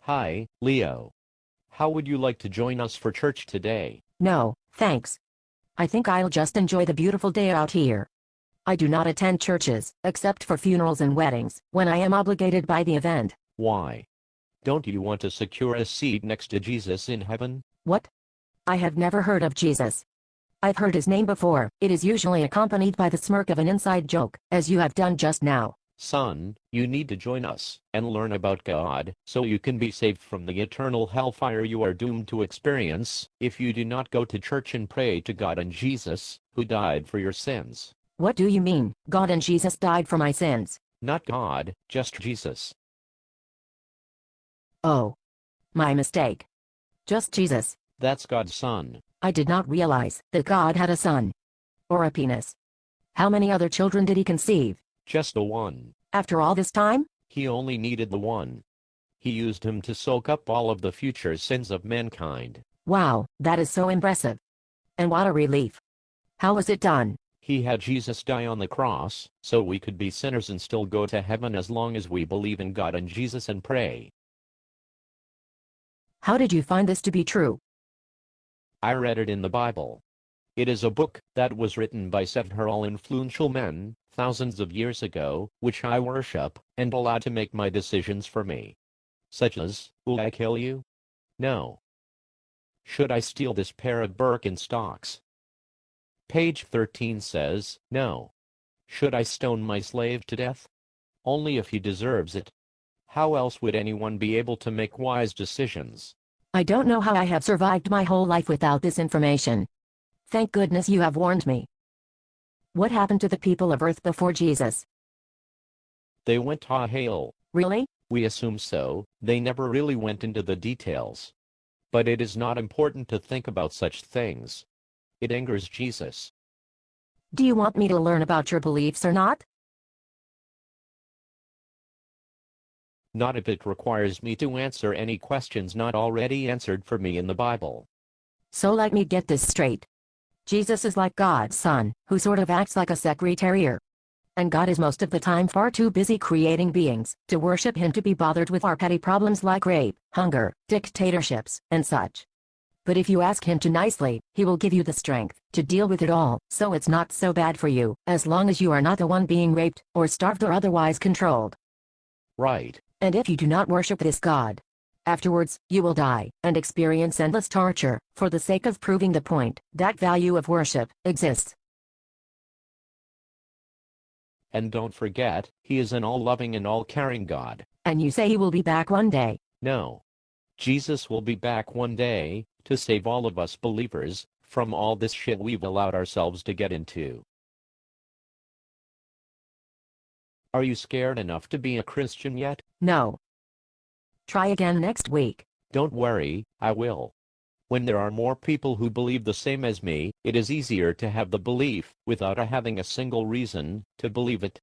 Hi, Leo. How would you like to join us for church today? No, thanks. I think I'll just enjoy the beautiful day out here. I do not attend churches, except for funerals and weddings, when I am obligated by the event. Why? Don't you want to secure a seat next to Jesus in heaven? What? I have never heard of Jesus. I've heard his name before. It is usually accompanied by the smirk of an inside joke, as you have done just now. Son, you need to join us and learn about God so you can be saved from the eternal hellfire you are doomed to experience if you do not go to church and pray to God and Jesus, who died for your sins. What do you mean, God and Jesus died for my sins? Not God, just Jesus. Oh. My mistake. Just Jesus. That's God's Son. I did not realize that God had a son. Or a penis. How many other children did he conceive? Just the one. After all this time? He only needed the one. He used him to soak up all of the future sins of mankind. Wow, that is so impressive. And what a relief. How was it done? He had Jesus die on the cross, so we could be sinners and still go to heaven as long as we believe in God and Jesus and pray. How did you find this to be true? I read it in the Bible. It is a book that was written by several influential men, thousands of years ago, which I worship, and allowed to make my decisions for me. Such as, will I kill you? No. Should I steal this pair of Birkenstocks? Page 13 says, no. Should I stone my slave to death? Only if he deserves it. How else would anyone be able to make wise decisions? I don't know how I have survived my whole life without this information. Thank goodness you have warned me. What happened to the people of Earth before Jesus? They went to hell. Really? We assume so. They never really went into the details. But it is not important to think about such things. It angers Jesus. Do you want me to learn about your beliefs or not? Not if it requires me to answer any questions not already answered for me in the Bible. So let me get this straight. Jesus is like God's son, who sort of acts like a secretary. And God is most of the time far too busy creating beings to worship him to be bothered with our petty problems like rape, hunger, dictatorships, and such. But if you ask him to nicely, he will give you the strength to deal with it all, so it's not so bad for you, as long as you are not the one being raped, or starved or otherwise controlled. Right. And if you do not worship this God, afterwards, you will die and experience endless torture, for the sake of proving the point that value of worship exists. And don't forget, he is an all-loving and all-caring God. And you say he will be back one day? No. Jesus will be back one day, to save all of us believers, from all this shit we've allowed ourselves to get into. Are you scared enough to be a Christian yet? No. Try again next week. Don't worry, I will. When there are more people who believe the same as me, it is easier to have the belief, without having a single reason to believe it.